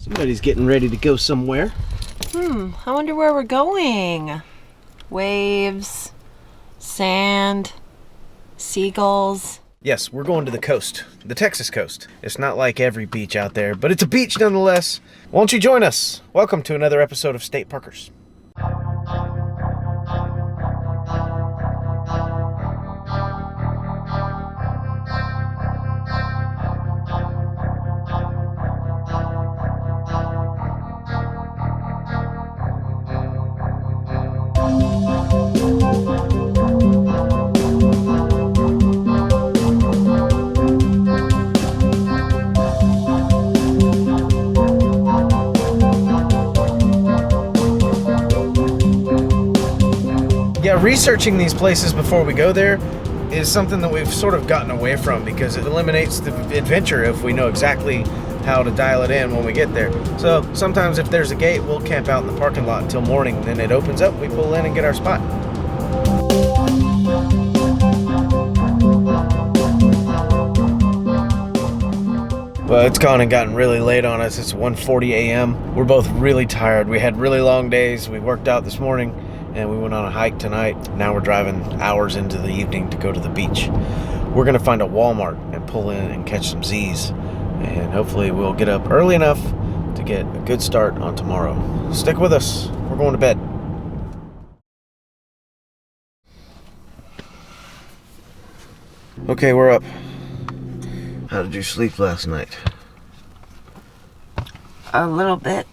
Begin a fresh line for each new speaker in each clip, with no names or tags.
Somebody's getting ready to go somewhere.
I wonder where we're going. Waves, sand, seagulls.
Yes, we're going to the coast, the Texas coast. It's not like every beach out there, but it's a beach nonetheless. Won't you join us? Welcome to another episode of State Parkers. Yeah, researching these places before we go there is something that we've sort of gotten away from because it eliminates the adventure if we know exactly how to dial it in when we get there. So sometimes if there's a gate, we'll camp out in the parking lot until morning. Then it opens up, we pull in and get our spot. Well, it's gone and gotten really late on us. It's 1:40 a.m. We're both really tired. We had really long days. We worked out this morning and we went on a hike tonight. Now we're driving hours into the evening to go to the beach. We're gonna find a Walmart and pull in and catch some Z's. And hopefully we'll get up early enough to get a good start on tomorrow. Stick with us. We're going to bed. Okay, we're up. How did you sleep last night?
A little bit.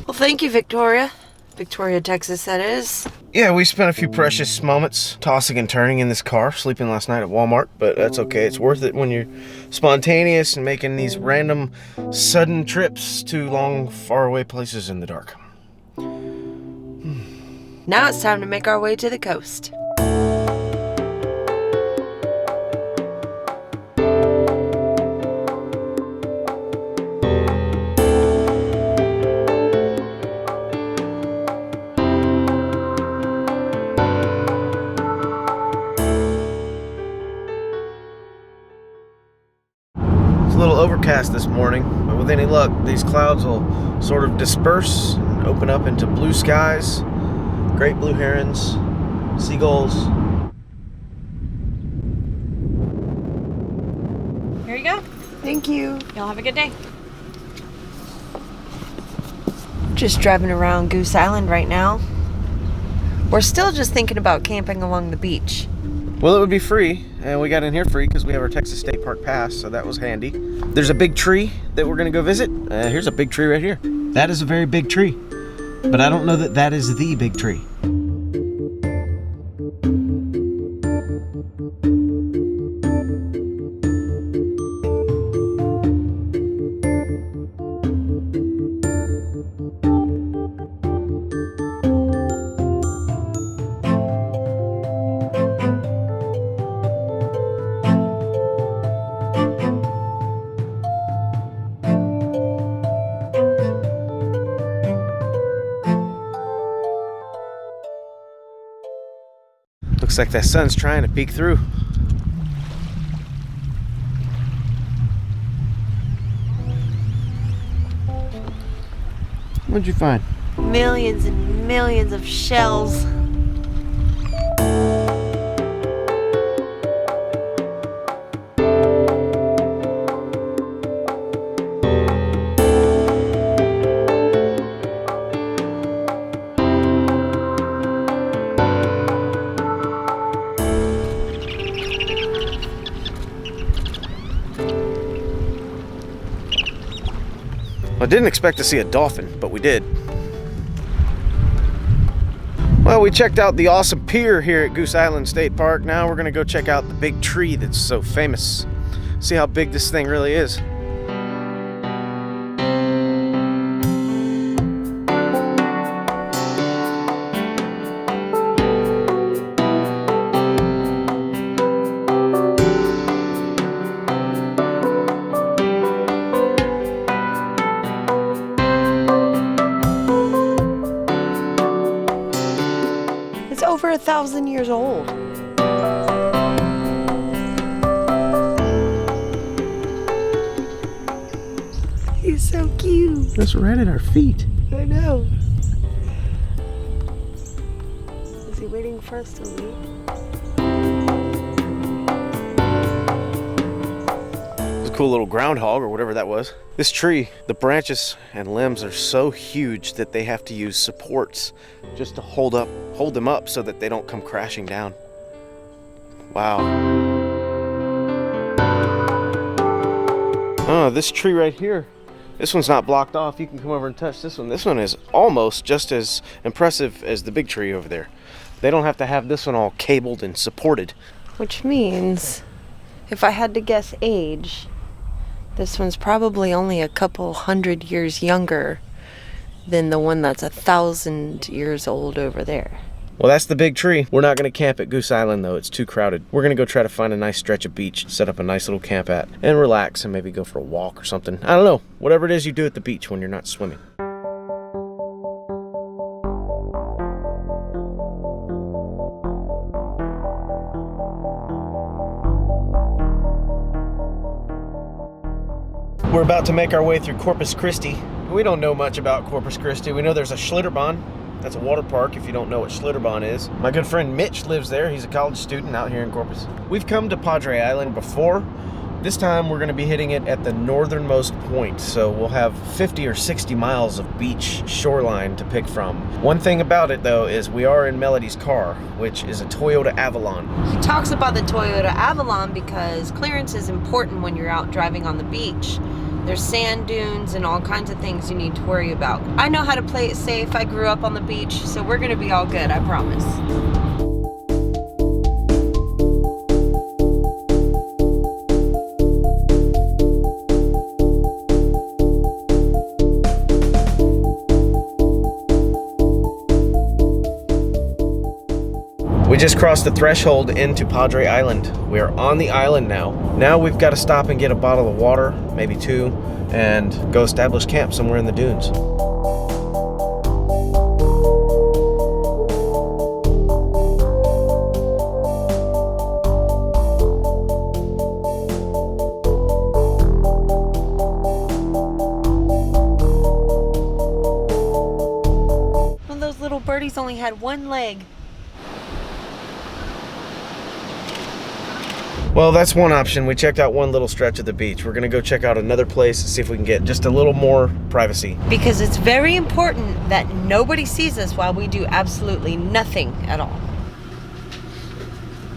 Well, thank you, Victoria. Victoria, Texas, that is.
Yeah, we spent a few precious moments tossing and turning in this car, sleeping last night at Walmart, but that's okay. It's worth it when you're spontaneous and making these random, sudden trips to long, faraway places in the dark.
Now it's time to make our way to the coast.
A little overcast this morning, but with any luck, these clouds will sort of disperse and open up into blue skies, great blue herons, seagulls.
Here you go. Thank you. Y'all have a good day. Just driving around Goose Island right now. We're still just thinking about camping along the beach.
Well, it would be free, and we got in here free because we have our Texas State Park pass, so that was handy. There's a big tree that we're going to go visit. Here's a big tree right here. That is a very big tree, but I don't know that that is the big tree. Looks like that sun's trying to peek through. What'd you find?
Millions and millions of shells.
I didn't expect to see a dolphin, but we did. Well, we checked out the awesome pier here at Goose Island State Park. Now we're gonna go check out the big tree that's so famous. See how big this thing really is.
Over 1,000 years old. cute.
That's right at our feet.
I know. Is he waiting for us to leave?
It's a cool little groundhog or whatever that was. This tree, the branches and limbs are so huge that they have to use supports just to hold them up so that they don't come crashing down. Wow. Oh, this tree right here. This one's not blocked off. You can come over and touch this one. This one is almost just as impressive as the big tree over there. They don't have to have this one all cabled and supported.
Which means, if I had to guess age, this one's probably only a couple 100 years younger than the one that's 1,000 years old over there.
Well, that's the big tree. We're not gonna camp at Goose Island though, it's too crowded. We're gonna go try to find a nice stretch of beach, set up a nice little camp at, and relax and maybe go for a walk or something. I don't know, whatever it is you do at the beach when you're not swimming. We're about to make our way through Corpus Christi. We don't know much about Corpus Christi. We know there's a Schlitterbahn. That's a water park if you don't know what Schlitterbahn is. My good friend Mitch lives there. He's a college student out here in Corpus. We've come to Padre Island before. This time we're gonna be hitting it at the northernmost point. So we'll have 50 or 60 miles of beach shoreline to pick from. One thing about it though is we are in Melody's car, which is a Toyota Avalon.
He talks about the Toyota Avalon because clearance is important when you're out driving on the beach. There's sand dunes and all kinds of things you need to worry about. I know how to play it safe. I grew up on the beach, so we're gonna be all good, I promise.
We just crossed the threshold into Padre Island. We are on the island now. Now we've got to stop and get a bottle of water, maybe two, and go establish camp somewhere in the dunes.
One of those little birdies only had one leg.
Well, that's one option. We checked out one little stretch of the beach. We're gonna go check out another place and see if we can get just a little more privacy.
Because it's very important that nobody sees us while we do absolutely nothing at all.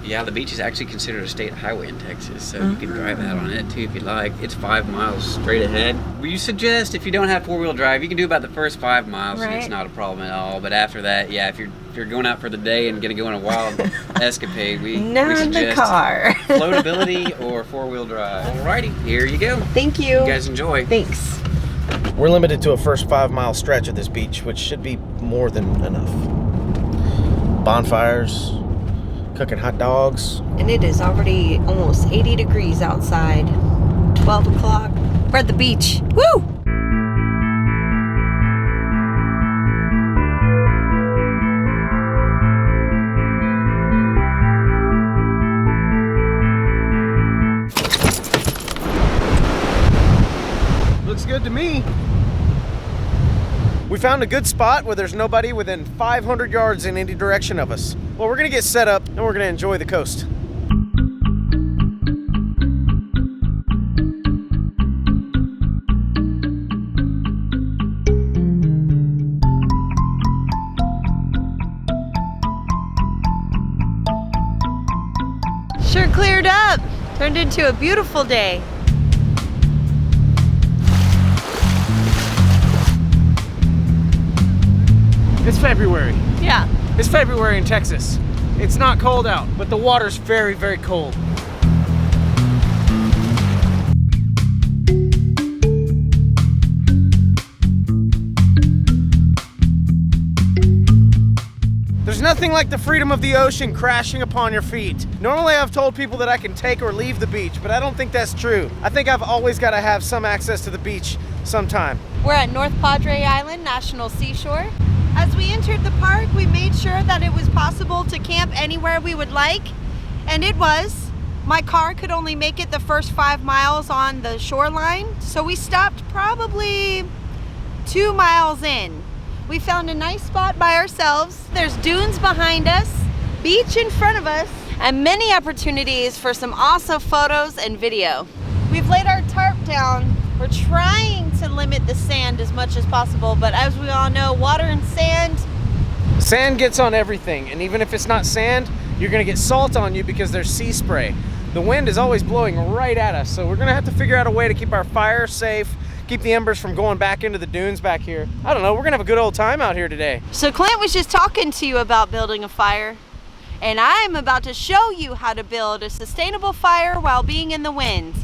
Yeah, the beach is actually considered a state highway in Texas, so you can drive out on it too if you like. It's 5 miles straight ahead. We suggest if you don't have four-wheel drive, you can do about the first 5 miles,
right.
It's not a problem at all. But after that, yeah, if you're going out for the day and gonna go on a wild escapade, we
Not in the
suggest
car.
floatability or four-wheel drive. Alrighty, here you go.
Thank you.
You guys enjoy.
Thanks.
We're limited to a first 5 mile stretch of this beach, which should be more than enough. Bonfires, cooking hot dogs.
And it is already almost 80 degrees outside. 12 o'clock. We're at the beach. Woo!
Looks good to me. We found a good spot where there's nobody within 500 yards in any direction of us. Well, we're gonna get set up and we're gonna enjoy the coast.
Sure cleared up. Turned into a beautiful day.
It's February.
Yeah.
It's February in Texas. It's not cold out, but the water's very, very cold.
There's nothing like the freedom of the ocean crashing upon your feet. Normally I've told people that I can take or leave the beach, but I don't think that's true. I think I've always got to have some access to the beach sometime.
We're at North Padre Island National Seashore. As we entered the park, we made sure that it was possible to camp anywhere we would like, and it was. My car could only make it the first 5 miles on the shoreline, so we stopped probably 2 miles in. We found a nice spot by ourselves. There's dunes behind us, beach in front of us, and many opportunities for some awesome photos and video. We've laid our tarp down. We're trying to limit the sand as much as possible, but as we all know, water and sand.
Sand gets on everything, and even if it's not sand, you're gonna get salt on you because there's sea spray. The wind is always blowing right at us, so we're gonna have to figure out a way to keep our fire safe, keep the embers from going back into the dunes back here. I don't know, we're gonna have a good old time out here today.
So Clint was just talking to you about building a fire, and I'm about to show you how to build a sustainable fire while being in the wind.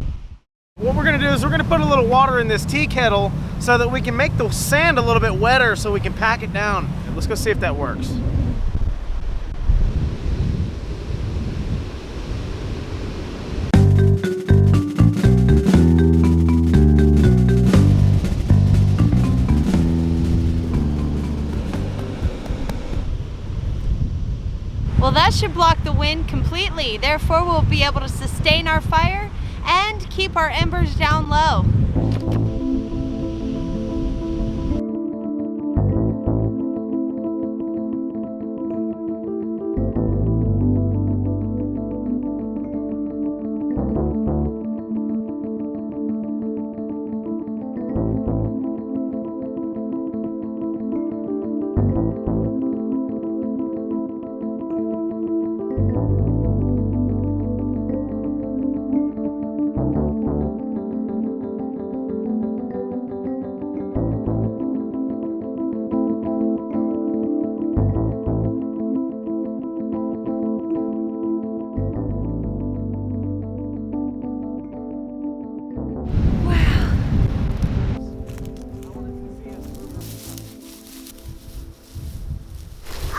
What we're gonna do is we're gonna put a little water in this tea kettle so that we can make the sand a little bit wetter so we can pack it down. Let's go see if that works.
Well, that should block the wind completely. Therefore, we'll be able to sustain our fire and keep our embers down low.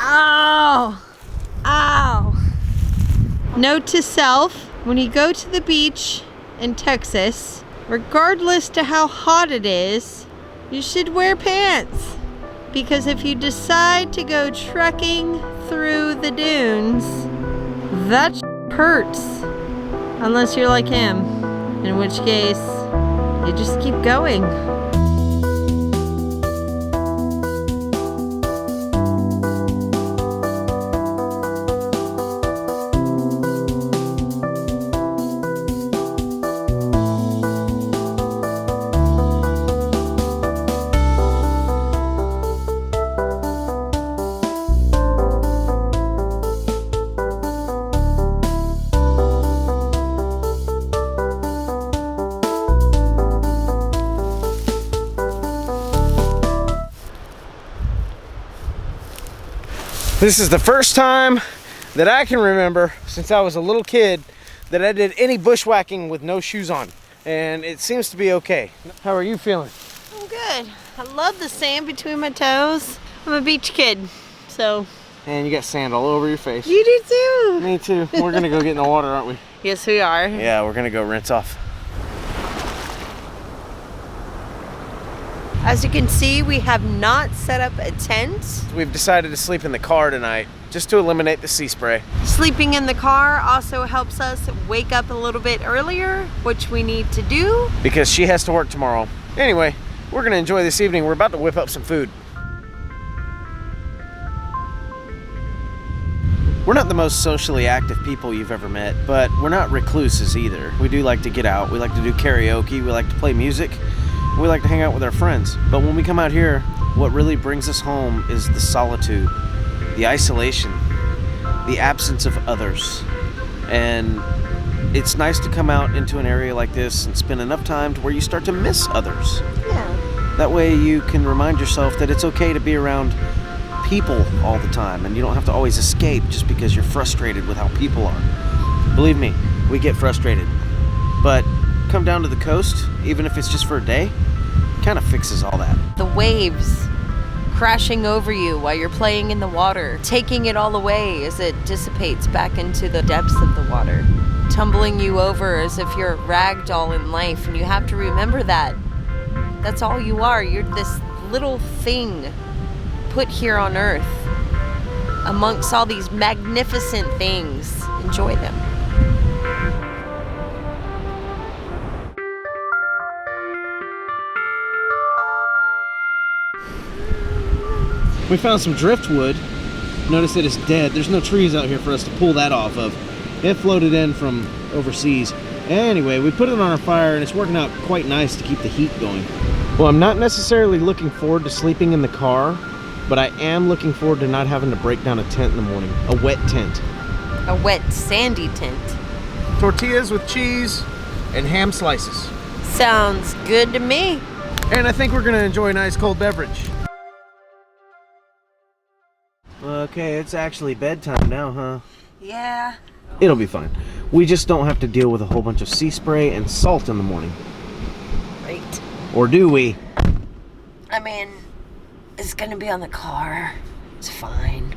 Ow! Ow! Note to self, when you go to the beach in Texas, regardless to how hot it is, you should wear pants. Because if you decide to go trekking through the dunes, that hurts. Unless you're like him, in which case, you just keep going.
This is the first time that I can remember since I was a little kid that I did any bushwhacking with no shoes on, and it seems to be okay. How are you feeling?
I'm good. I love the sand between my toes. I'm a beach kid, so.
And you got sand all over your face.
You do too.
Me too. We're gonna go get in the water, aren't we?
Yes, we are.
Yeah, we're gonna go rinse off.
As you can see, we have not set up a tent.
We've decided to sleep in the car tonight just to eliminate the sea spray.
Sleeping in the car also helps us wake up a little bit earlier, which we need to do.
Because she has to work tomorrow. Anyway, we're gonna enjoy this evening. We're about to whip up some food. We're not the most socially active people you've ever met, but we're not recluses either. We do like to get out. We like to do karaoke. We like to play music. We like to hang out with our friends. But when we come out here, what really brings us home is the solitude, the isolation, the absence of others. And it's nice to come out into an area like this and spend enough time to where you start to miss others.
Yeah.
That way you can remind yourself that it's okay to be around people all the time, and you don't have to always escape just because you're frustrated with how people are. Believe me, we get frustrated. But come down to the coast, even if it's just for a day, kind of fixes all that.
The waves crashing over you while you're playing in the water, taking it all away as it dissipates back into the depths of the water, tumbling you over as if you're a rag doll in life, and you have to remember that. That's all you are. You're this little thing put here on earth amongst all these magnificent things. Enjoy them.
We found some driftwood. Notice that it's dead. There's no trees out here for us to pull that off of. It floated in from overseas. Anyway, we put it on our fire and it's working out quite nice to keep the heat going. Well, I'm not necessarily looking forward to sleeping in the car, but I am looking forward to not having to break down a tent in the morning. A wet tent.
A wet, sandy tent.
Tortillas with cheese and ham slices.
Sounds good to me.
And I think we're gonna enjoy a nice cold beverage. Okay, it's actually bedtime now, huh?
Yeah.
It'll be fine. We just don't have to deal with a whole bunch of sea spray and salt in the morning.
Right.
Or do we?
I mean, it's gonna be on the car. It's fine.